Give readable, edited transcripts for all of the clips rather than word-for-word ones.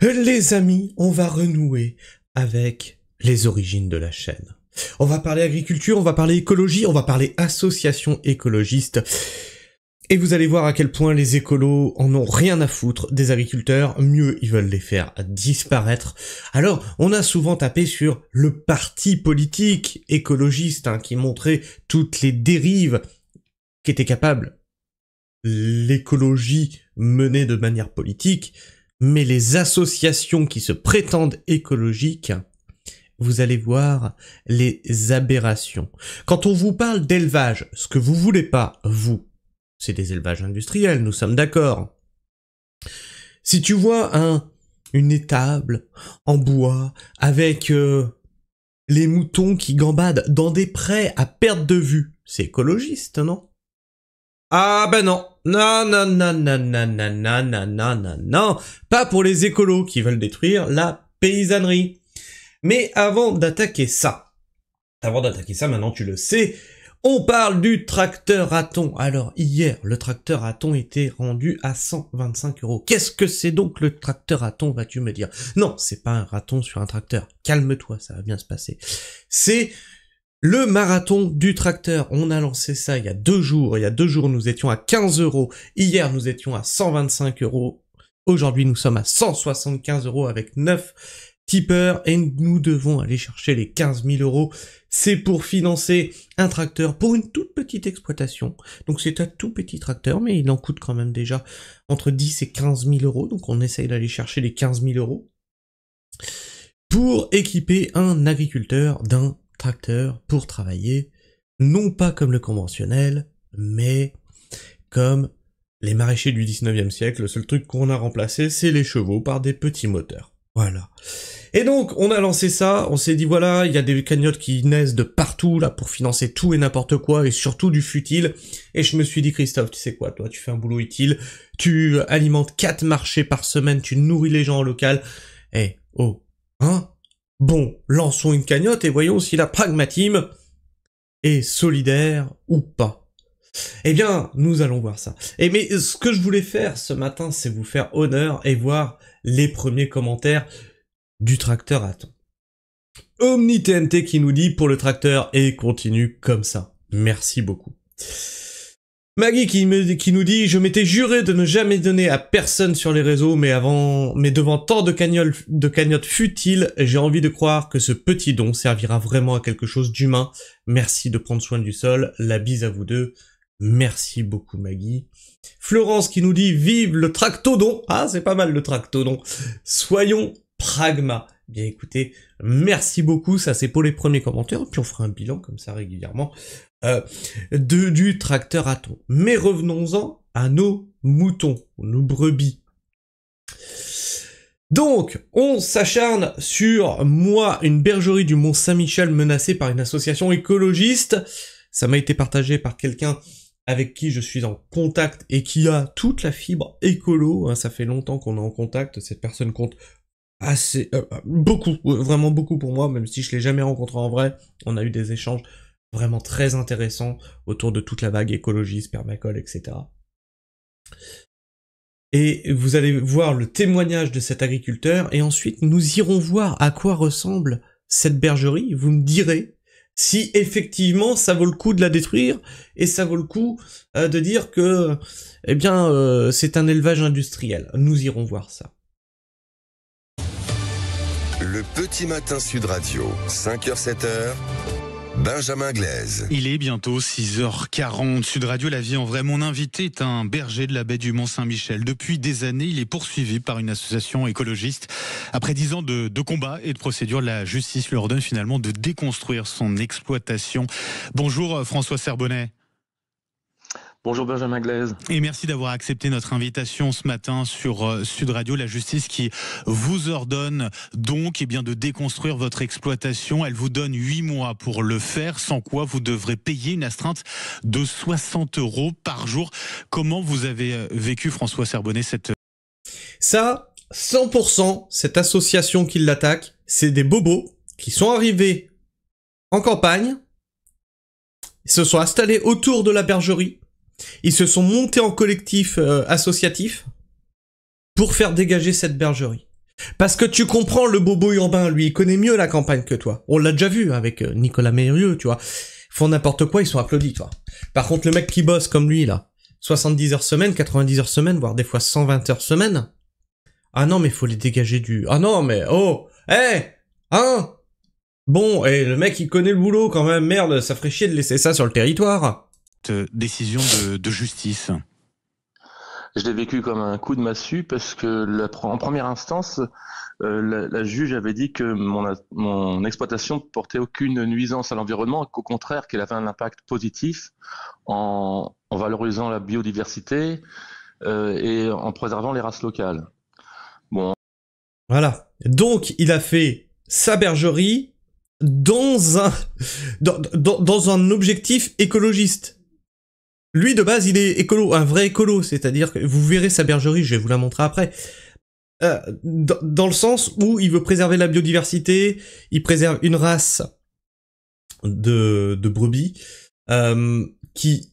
Les amis, on va renouer avec les origines de la chaîne. On va parler agriculture, on va parler écologie, on va parler association écologiste. Et vous allez voir à quel point les écolos en ont rien à foutre des agriculteurs, mieux ils veulent les faire disparaître. Alors, on a souvent tapé sur le parti politique écologiste qui montrait toutes les dérives qu'était capable l'écologie menée de manière politique, mais les associations qui se prétendent écologiques, vous allez voir les aberrations. Quand on vous parle d'élevage, ce que vous voulez pas, vous, c'est des élevages industriels, nous sommes d'accord. Si tu vois une étable en bois avec les moutons qui gambadent dans des prés à perte de vue, c'est écologiste, non? Ah ben non, non, pas pour les écolos qui veulent détruire la paysannerie. Mais avant d'attaquer ça, maintenant tu le sais, on parle du tracteur à thon. Alors hier, le tracteur à thon était rendu à 125 €. Qu'est-ce que c'est donc le tracteur à thon, vas-tu me dire? Non, c'est pas un raton sur un tracteur. Calme-toi, ça va bien se passer. C'est le marathon du tracteur. On a lancé ça il y a 2 jours. Il y a 2 jours, nous étions à 15 €. Hier, nous étions à 125 €. Aujourd'hui, nous sommes à 175 € avec 9 tipeurs et nous devons aller chercher les 15 000 €. C'est pour financer un tracteur pour une toute petite exploitation. Donc c'est un tout petit tracteur, mais il en coûte quand même déjà entre 10 et 15 000 €. Donc on essaye d'aller chercher les 15 000 € pour équiper un agriculteur d'un tracteur pour travailler, non pas comme le conventionnel, mais comme les maraîchers du 19e siècle. Le seul truc qu'on a remplacé, c'est les chevaux par des petits moteurs. Voilà. Et donc, on a lancé ça, on s'est dit voilà, il y a des cagnottes qui naissent de partout, là, pour financer tout et n'importe quoi, et surtout du futile. Et je me suis dit, Christophe, tu sais quoi, toi, tu fais un boulot utile, tu alimentes 4 marchés par semaine, tu nourris les gens en local. Bon, lançons une cagnotte et voyons si la pragmatisme est solidaire ou pas. Eh bien, nous allons voir ça. Mais ce que je voulais faire ce matin, c'est vous faire honneur et voir les premiers commentaires du tracteur à thon. Omni TNT qui nous dit pour le tracteur et continue comme ça. Merci beaucoup. Maggie qui nous dit je m'étais juré de ne jamais donner à personne sur les réseaux, mais devant tant de cagnottes futiles, j'ai envie de croire que ce petit don servira vraiment à quelque chose d'humain. Merci de prendre soin du sol. La bise à vous deux. Merci beaucoup Maggie. Florence qui nous dit vive le tractodon. Ah, c'est pas mal le tractodon. Soyons pragma. Bien écoutez, merci beaucoup, ça c'est pour les premiers commentaires, puis on fera un bilan comme ça régulièrement du tracteur à thon. Mais revenons-en à nos moutons, nos brebis. Donc, on s'acharne sur une bergerie du Mont-Saint-Michel menacée par une association écologiste. Ça m'a été partagé par quelqu'un avec qui je suis en contact et qui a toute la fibre écolo. Ça fait longtemps qu'on est en contact, cette personne compte beaucoup, vraiment beaucoup pour moi, même si je l'ai jamais rencontré en vrai. On a eu des échanges vraiment très intéressants autour de toute la vague écologie, spermacole, etc. Et vous allez voir le témoignage de cet agriculteur, et ensuite nous irons voir à quoi ressemble cette bergerie. Vous me direz si effectivement ça vaut le coup de la détruire, et ça vaut le coup de dire que c'est un élevage industriel. Nous irons voir ça. Le petit matin Sud Radio, 5h-7h, Benjamin Glaise. Il est bientôt 6h40. Sud Radio, la vie en vrai. Mon invité est un berger de la baie du Mont-Saint-Michel. Depuis des années, il est poursuivi par une association écologiste. Après 10 ans de combat et de procédure, la justice lui ordonne finalement de déconstruire son exploitation. Bonjour François Serbonnet. Bonjour Benjamin Glaise. Et merci d'avoir accepté notre invitation ce matin sur Sud Radio. La justice qui vous ordonne donc de déconstruire votre exploitation. Elle vous donne 8 mois pour le faire, sans quoi vous devrez payer une astreinte de 60 € par jour. Comment vous avez vécu, François Serbonnet, cette... Ça, 100%, cette association qui l'attaque, c'est des bobos qui sont arrivés en campagne, ils se sont installés autour de la bergerie. Ils se sont montés en collectif associatif pour faire dégager cette bergerie. Parce que tu comprends le bobo urbain, lui, il connaît mieux la campagne que toi. On l'a déjà vu avec Nicolas Mérieux, tu vois. Ils font n'importe quoi, ils sont applaudis, tu vois. Par contre, le mec qui bosse comme lui, là, 70 heures semaine, 90 heures semaine, voire des fois 120 heures semaine. Ah non, mais faut les dégager du... Ah non, mais oh, hein. Bon, le mec, il connaît le boulot quand même, merde, ça ferait chier de laisser ça sur le territoire. Décision de justice. Je l'ai vécu comme un coup de massue parce que en première instance, la juge avait dit que mon exploitation ne portait aucune nuisance à l'environnement, qu'au contraire, qu'elle avait un impact positif en valorisant la biodiversité et en préservant les races locales. Bon. Voilà. Donc, il a fait sa bergerie dans un objectif écologiste. Lui, de base, il est écolo, un vrai écolo, c'est-à-dire que vous verrez sa bergerie, je vais vous la montrer après, dans le sens où il veut préserver la biodiversité, il préserve une race de brebis qui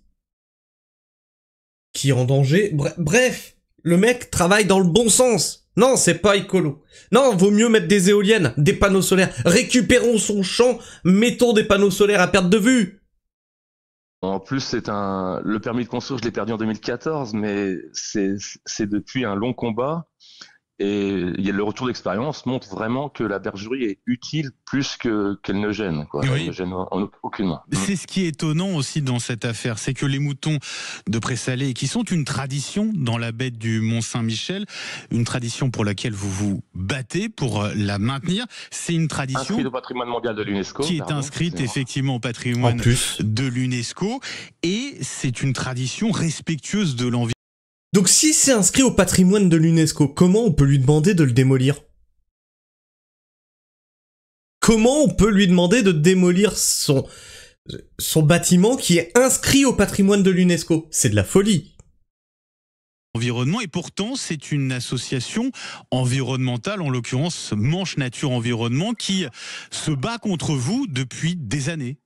est en danger. Bref, le mec travaille dans le bon sens. Non, c'est pas écolo. Non, vaut mieux mettre des éoliennes, des panneaux solaires. Récupérons son champ, mettons des panneaux solaires à perte de vue. En plus, le permis de construire, je l'ai perdu en 2014, mais c'est depuis un long combat. Et le retour d'expérience montre vraiment que la bergerie est utile plus qu'elle ne gêne, quoi. Oui. Elle ne gêne aucunement. C'est ce qui est étonnant aussi dans cette affaire, c'est que les moutons de Pré-Salé, qui sont une tradition dans la baie du Mont-Saint-Michel, une tradition pour laquelle vous vous battez pour la maintenir, c'est une tradition inscrite au patrimoine mondial de l'UNESCO, qui est inscrite effectivement au patrimoine de l'UNESCO, et c'est une tradition respectueuse de l'environnement. Donc si c'est inscrit au patrimoine de l'UNESCO, comment on peut lui demander de le démolir? Comment on peut lui demander de démolir son bâtiment qui est inscrit au patrimoine de l'UNESCO? C'est de la folie. Environnement, et pourtant c'est une association environnementale, en l'occurrence Manche Nature Environnement, qui se bat contre vous depuis des années.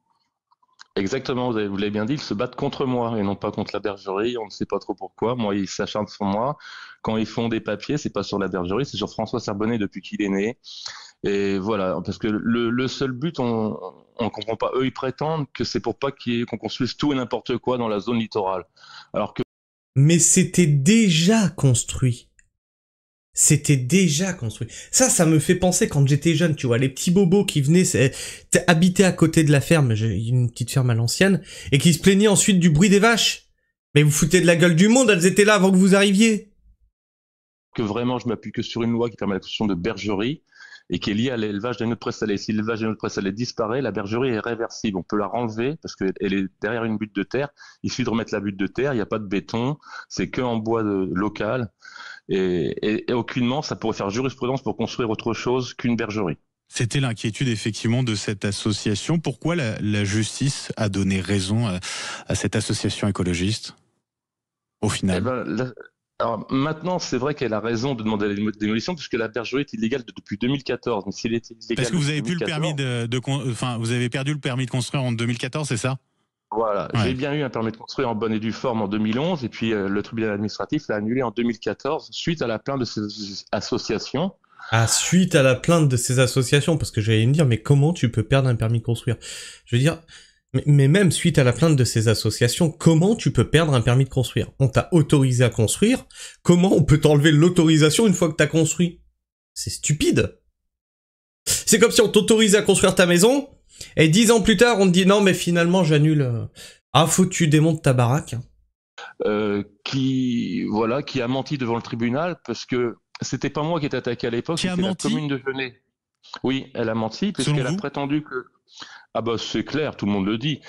Exactement, vous l'avez bien dit, ils se battent contre moi et non pas contre la bergerie. On ne sait pas trop pourquoi. Moi, ils s'acharnent sur moi. Quand ils font des papiers, c'est pas sur la bergerie, c'est sur François Serbonnet depuis qu'il est né. Et voilà, parce que le seul but, on comprend pas. Eux, ils prétendent que c'est pour pas qu'on construise tout et n'importe quoi dans la zone littorale. Alors que... Mais c'était déjà construit. C'était déjà construit. Ça me fait penser quand j'étais jeune, tu vois, les petits bobos qui venaient habiter à côté de la ferme, j'ai une petite ferme à l'ancienne, et qui se plaignaient ensuite du bruit des vaches. Mais vous foutez de la gueule du monde, elles étaient là avant que vous arriviez. Que vraiment, je m'appuie que sur une loi qui permet la construction de bergerie et qui est liée à l'élevage d'agneaux de Pré-Salé. Si l'élevage d'agneaux de Pré-Salé disparaît, la bergerie est réversible. On peut la renlever parce qu'elle est derrière une butte de terre. Il suffit de remettre la butte de terre, il n'y a pas de béton, c'est que en bois local. Et aucunement, ça pourrait faire jurisprudence pour construire autre chose qu'une bergerie. C'était l'inquiétude effectivement de cette association. Pourquoi la justice a donné raison à cette association écologiste, au final? Alors maintenant, c'est vrai qu'elle a raison de demander la démolition puisque la bergerie est illégale depuis 2014. Mais s'il était illégal, parce que vous avez plus 2014, vous avez perdu le permis de construire en 2014, c'est ça? Voilà, ouais. J'ai bien eu un permis de construire en bonne et due forme en 2011 et puis le tribunal administratif l'a annulé en 2014 suite à la plainte de ces associations. Ah, suite à la plainte de ces associations, parce que j'allais me dire, mais comment tu peux perdre un permis de construire? Je veux dire, mais même suite à la plainte de ces associations, comment tu peux perdre un permis de construire? On t'a autorisé à construire, comment on peut t'enlever l'autorisation une fois que t'as construit? C'est stupide. C'est comme si on t'autorisait à construire ta maison, et 10 ans plus tard, on te dit non, mais finalement, j'annule. Ah, faut que tu démontes ta baraque. Qui a menti devant le tribunal parce que c'était pas moi qui étais attaqué à l'époque, c'était la commune de Genêt. Oui, elle a menti puisqu'elle a prétendu que... Ah bah c'est clair, tout le monde le dit.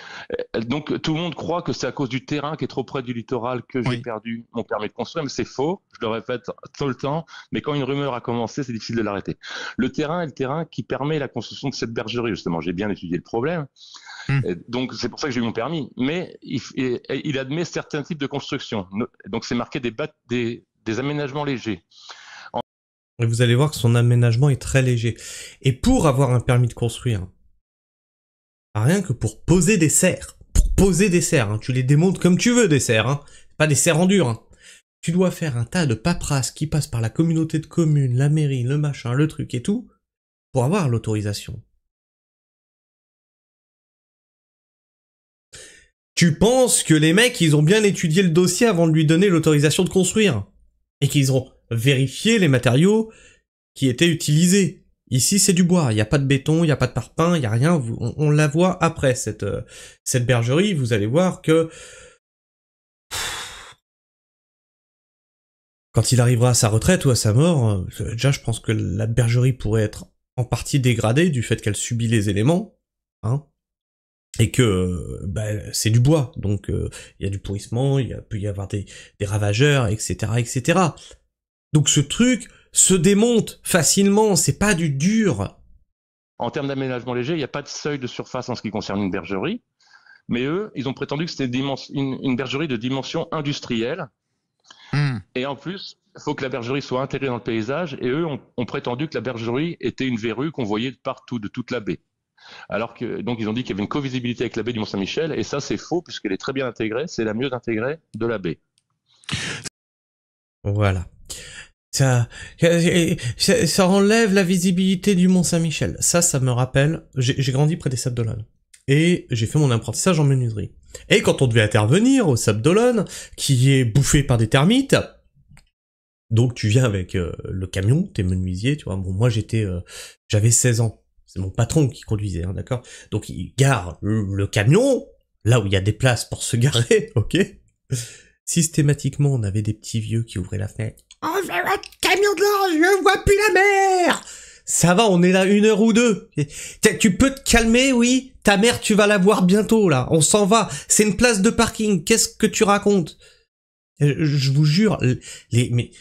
Donc tout le monde croit que c'est à cause du terrain qui est trop près du littoral que j'ai perdu mon permis de construire, mais c'est faux, je le répète tout le temps, mais quand une rumeur a commencé, c'est difficile de l'arrêter. Le terrain est le terrain qui permet la construction de cette bergerie, justement, j'ai bien étudié le problème, donc c'est pour ça que j'ai eu mon permis, mais il admet certains types de construction, donc c'est marqué des aménagements légers. Et vous allez voir que son aménagement est très léger. Et pour avoir un permis de construire, rien que pour poser des serres, hein, tu les démontes comme tu veux des serres, hein, pas des serres en dur, hein. tu dois faire un tas de paperasse qui passe par la communauté de communes, la mairie, le machin, le truc et tout, pour avoir l'autorisation. Tu penses que les mecs, ils ont bien étudié le dossier avant de lui donner l'autorisation de construire? Et qu'ils ont vérifié les matériaux qui étaient utilisés? Ici, c'est du bois, il n'y a pas de béton, il n'y a pas de parpaing, il n'y a rien, on la voit après, cette bergerie, vous allez voir que quand il arrivera à sa retraite ou à sa mort, déjà je pense que la bergerie pourrait être en partie dégradée du fait qu'elle subit les éléments, hein, et que c'est du bois, donc il y a du pourrissement, peut y avoir des ravageurs, etc., etc. Donc ce truc se démonte facilement, c'est pas du dur. En termes d'aménagement léger, il n'y a pas de seuil de surface en ce qui concerne une bergerie, mais eux, ils ont prétendu que c'était une bergerie de dimension industrielle. Et en plus, il faut que la bergerie soit intégrée dans le paysage, et eux ont prétendu que la bergerie était une verrue qu'on voyait partout, de toute la baie. Alors que, donc ils ont dit qu'il y avait une co-visibilité avec la baie du Mont-Saint-Michel, et ça c'est faux, puisqu'elle est très bien intégrée, c'est la mieux intégrée de la baie. Voilà. Ça enlève la visibilité du Mont-Saint-Michel. Ça me rappelle, j'ai grandi près des Sables d'Olonne. Et j'ai fait mon apprentissage en menuiserie. Et quand on devait intervenir au Sables d'Olonne, qui est bouffé par des termites, donc tu viens avec le camion, t'es menuisier, tu vois. Bon, moi j'avais 16 ans. C'est mon patron qui conduisait, hein, d'accord? Donc il gare le camion, là où il y a des places pour se garer, ok? Systématiquement, on avait des petits vieux qui ouvraient la fenêtre. « Oh, j'ai un camion de l'or, je vois plus la mer !» Ça va, on est là 1 heure ou 2. Tu peux te calmer, oui? Ta mère, tu vas la voir bientôt, là. On s'en va. C'est une place de parking. Qu'est-ce que tu racontes? Je vous jure, mais...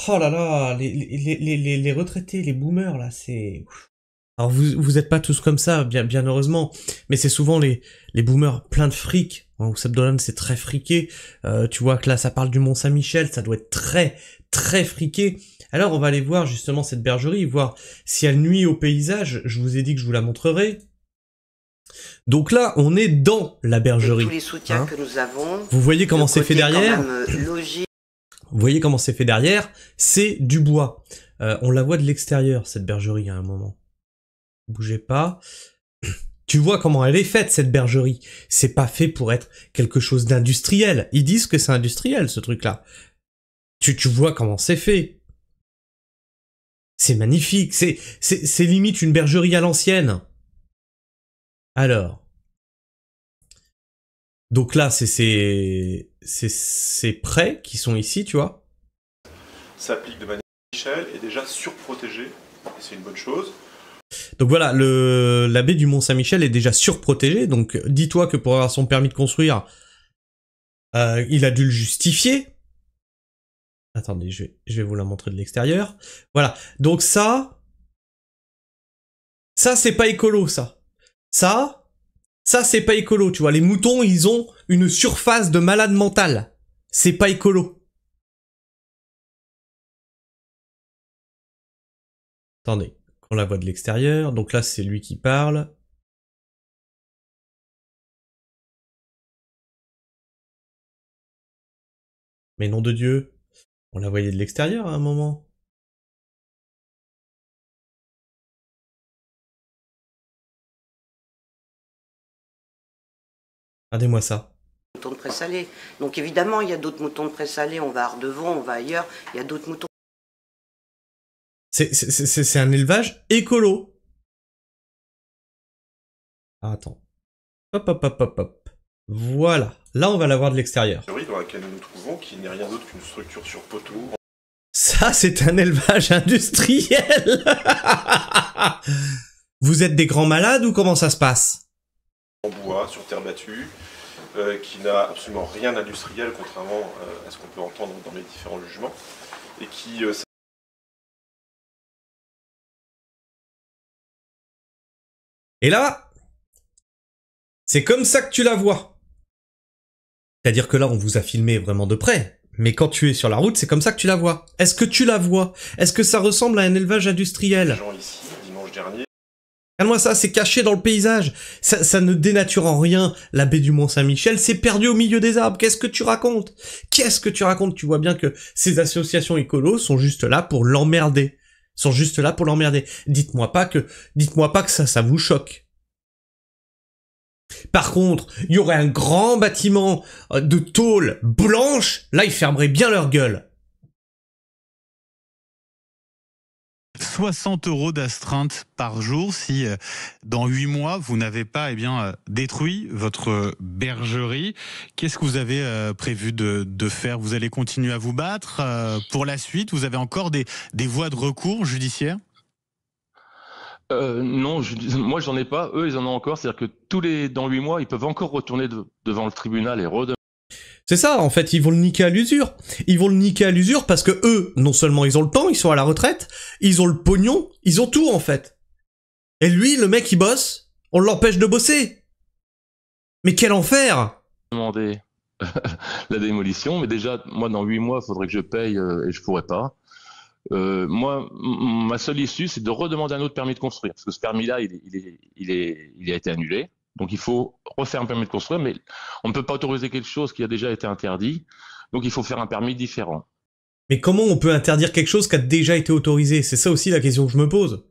Oh là là, les retraités, les boomers, là, c'est... Alors vous êtes pas tous comme ça, bien heureusement, mais c'est souvent les boomers pleins de fric. Au Sables d'Olonne, c'est très friqué. Tu vois que là, ça parle du Mont-Saint-Michel, ça doit être très, très friqué. Alors, on va aller voir justement cette bergerie, voir si elle nuit au paysage. Je vous ai dit que je vous la montrerai. Donc là, on est dans la bergerie. Tous les soutiens que nous avons. Vous voyez comment c'est fait derrière? Vous voyez comment c'est fait derrière? C'est du bois. On la voit de l'extérieur, cette bergerie, à un moment. Bougez pas. Tu vois comment elle est faite, cette bergerie. C'est pas fait pour être quelque chose d'industriel. Ils disent que c'est industriel, ce truc-là. Tu vois comment c'est fait. C'est magnifique. C'est limite une bergerie à l'ancienne. Alors. Donc là, c'est ces prés qui sont ici, tu vois. S'applique de manière Michel est déjà surprotégé. Et c'est une bonne chose. Donc voilà, la baie du Mont-Saint-Michel est déjà surprotégée, donc dis-toi que pour avoir son permis de construire, il a dû le justifier. Attendez, je vais vous la montrer de l'extérieur. Voilà, donc ça c'est pas écolo, ça. Ça c'est pas écolo, tu vois, les moutons, ils ont une surface de malade mental. C'est pas écolo. Attendez. On la voit de l'extérieur, donc là c'est lui qui parle. Mais nom de Dieu, on la voyait de l'extérieur à un moment. Regardez-moi ça. Moutons de présalé. Donc évidemment, il y a d'autres moutons de présalé, on va à Ardevon, on va ailleurs, il y a d'autres moutons. C'est un élevage écolo. Ah, attends. Hop. Voilà. Là, on va la voir de l'extérieur. Dans laquelle nous nous trouvons, qui n'est rien d'autre qu'une structure sur poteau. Ça, c'est un élevage industriel. Vous êtes des grands malades ou comment ça se passe? En bois, sur terre battue, qui n'a absolument rien d'industriel, contrairement à ce qu'on peut entendre dans les différents jugements, et qui... Et là, c'est comme ça que tu la vois. C'est-à-dire que là, on vous a filmé vraiment de près. Mais quand tu es sur la route, c'est comme ça que tu la vois. Est-ce que tu la vois? Est-ce que ça ressemble à un élevage industriel? Les gens ici, dimanche dernier, Regarde-moi ça, c'est caché dans le paysage. Ça ne dénature en rien la baie du Mont-Saint-Michel, c'est perdu au milieu des arbres. Qu'est-ce que tu racontes? Qu'est-ce que tu racontes? Tu vois bien que ces associations écolos sont juste là pour l'emmerder. Dites-moi pas que ça vous choque. Par contre, il y aurait un grand bâtiment de tôle blanche, là ils fermeraient bien leur gueule. 60 € d'astreinte par jour si dans 8 mois vous n'avez pas détruit votre bergerie. Qu'est-ce que vous avez prévu de faire? Vous allez continuer à vous battre pour la suite? Vous avez encore des voies de recours judiciaires? Non, moi j'en ai pas, eux ils en ont encore, c'est-à-dire que dans 8 mois ils peuvent encore retourner devant le tribunal et redemander. C'est ça, en fait, ils vont le niquer à l'usure. Ils vont le niquer à l'usure parce que eux, non seulement ils ont le temps, ils sont à la retraite, ils ont le pognon, ils ont tout en fait. Et lui, le mec, il bosse, on l'empêche de bosser. Mais quel enfer! Demander la démolition, mais déjà, moi dans 8 mois, il faudrait que je paye et je pourrais pas. Moi, ma seule issue, c'est de redemander un autre permis de construire, parce que ce permis-là, il a été annulé. Donc il faut refaire un permis de construire, mais on ne peut pas autoriser quelque chose qui a déjà été interdit. Donc il faut faire un permis différent. Mais comment on peut interdire quelque chose qui a déjà été autorisé? C'est ça aussi la question que je me pose.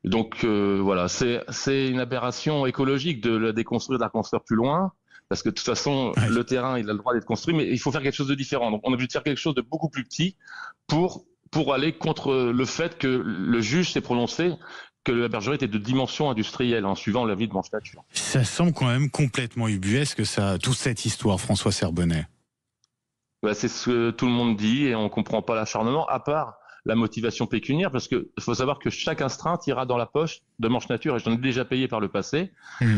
Donc voilà, c'est une aberration écologique de la déconstruire, de la construire plus loin. Parce que de toute façon, le terrain, il a le droit d'être construit, mais il faut faire quelque chose de différent. Donc on est obligé de faire quelque chose de beaucoup plus petit pour aller contre le fait que le juge s'est prononcé que la bergerie était de dimension industrielle, en suivant l'avis de Manche Nature. Ça semble quand même complètement ubuesque, toute cette histoire, François Serbonnet. Bah, c'est ce que tout le monde dit et on comprend pas l'acharnement, à part la motivation pécuniaire, parce que faut savoir que chaque astreinte ira dans la poche de Manche Nature, et j'en ai déjà payé par le passé.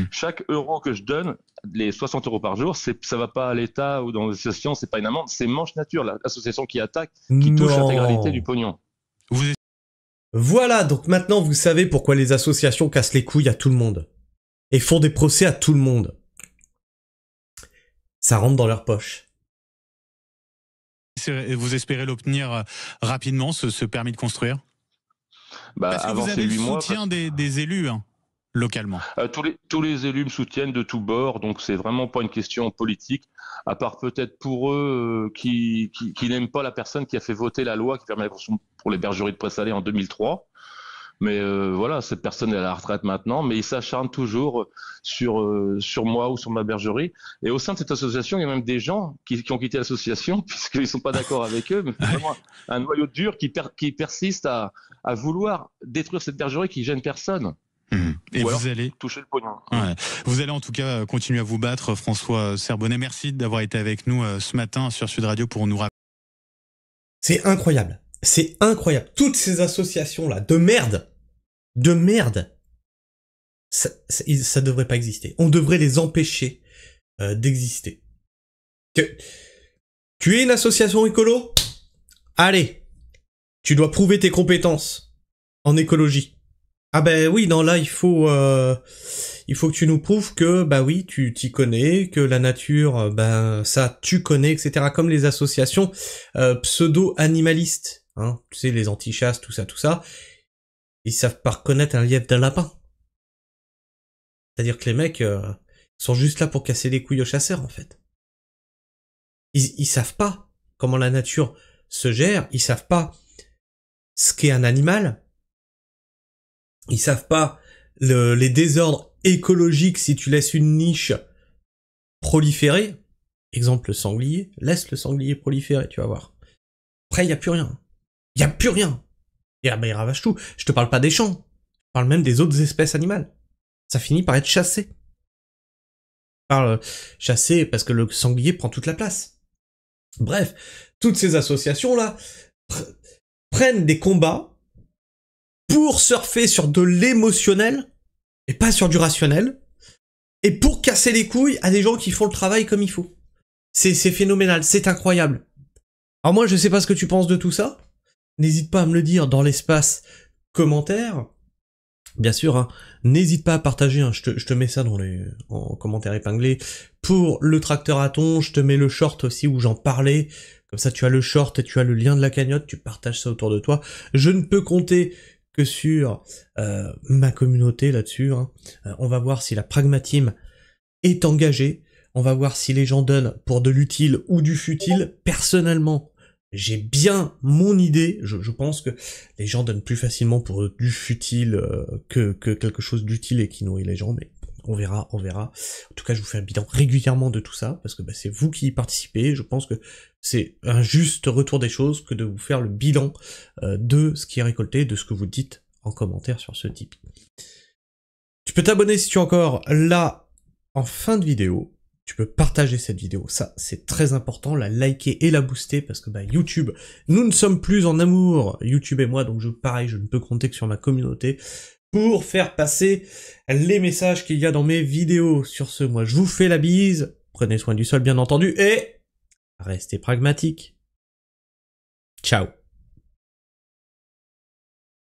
Chaque euro que je donne, les 60 € par jour, ça va pas à l'État ou dans l'association, c'est pas une amende, c'est Manche Nature, l'association qui attaque, qui touche l'intégralité du pognon. Voilà, donc maintenant vous savez pourquoi les associations cassent les couilles à tout le monde. Et font des procès à tout le monde. Ça rentre dans leur poche. Vous espérez l'obtenir rapidement, ce permis de construire? Parce que vous avez le soutien des élus, hein, localement. Tous les élus me soutiennent de tous bords, donc c'est vraiment pas une question politique, à part peut-être pour eux qui n'aiment pas la personne qui a fait voter la loi qui permet la construction pour les bergeries de Pré-Salé en 2003. Mais voilà, cette personne est à la retraite maintenant, mais il s'acharne toujours sur moi ou sur ma bergerie. Et au sein de cette association, il y a même des gens qui ont quitté l'association puisqu'ils sont pas d'accord avec eux, mais vraiment un noyau dur qui persiste à vouloir détruire cette bergerie qui gêne personne. Et vous allez toucher le pognon. Ouais. Vous allez en tout cas continuer à vous battre, François Serbonnet. Merci d'avoir été avec nous ce matin sur Sud Radio pour nous rappeler. C'est incroyable. C'est incroyable. Toutes ces associations-là de merde, ça devrait pas exister. On devrait les empêcher d'exister. Tu es une association écolo? Allez, tu dois prouver tes compétences en écologie. Ah ben oui, non là il faut que tu nous prouves que bah oui tu t'y connais, que la nature ça tu connais, etc. Comme les associations pseudo-animalistes, hein, tu sais les anti-chasses, tout ça, ils savent pas reconnaître un lièvre d'un lapin. C'est-à-dire que les mecs sont juste là pour casser les couilles aux chasseurs en fait. Ils savent pas comment la nature se gère, ils savent pas ce qu'est un animal. Ils savent pas les désordres écologiques si tu laisses une niche proliférer. Exemple le sanglier, laisse le sanglier proliférer, tu vas voir. Après, y a plus rien. Y a plus rien. Et il ravage tout. Je te parle pas des champs. Je parle même des autres espèces animales. Ça finit par être chassé. Chassé parce que le sanglier prend toute la place. Bref, toutes ces associations-là prennent des combats pour surfer sur de l'émotionnel et pas sur du rationnel, et pour casser les couilles à des gens qui font le travail comme il faut. C'est phénoménal, c'est incroyable. Alors moi je sais pas ce que tu penses de tout ça, n'hésite pas à me le dire dans l'espace commentaire. Bien sûr, hein, n'hésite pas à partager, hein, je te mets ça en commentaire épinglé. Pour le tracteur à thon, je te mets le short aussi où j'en parlais. Comme ça tu as le short et tu as le lien de la cagnotte, tu partages ça autour de toi. Je ne peux compter que que sur ma communauté là-dessus. Hein. On va voir si la pragmatisme est engagée. On va voir si les gens donnent pour de l'utile ou du futile. Personnellement, j'ai bien mon idée. Je pense que les gens donnent plus facilement pour du futile que quelque chose d'utile et qui nourrit les gens, mais on verra, on verra. En tout cas, je vous fais un bilan régulièrement de tout ça, parce que c'est vous qui y participez. Je pense que c'est un juste retour des choses que de vous faire le bilan de ce qui est récolté, de ce que vous dites en commentaire sur ce Tipeee. Tu peux t'abonner si tu es encore là en fin de vidéo. Tu peux partager cette vidéo, ça c'est très important, la liker et la booster, parce que YouTube, nous ne sommes plus en amour, YouTube et moi, donc pareil, je ne peux compter que sur ma communauté pour faire passer les messages qu'il y a dans mes vidéos. Sur ce, moi je vous fais la bise, prenez soin du sol bien entendu, et restez pragmatiques. Ciao.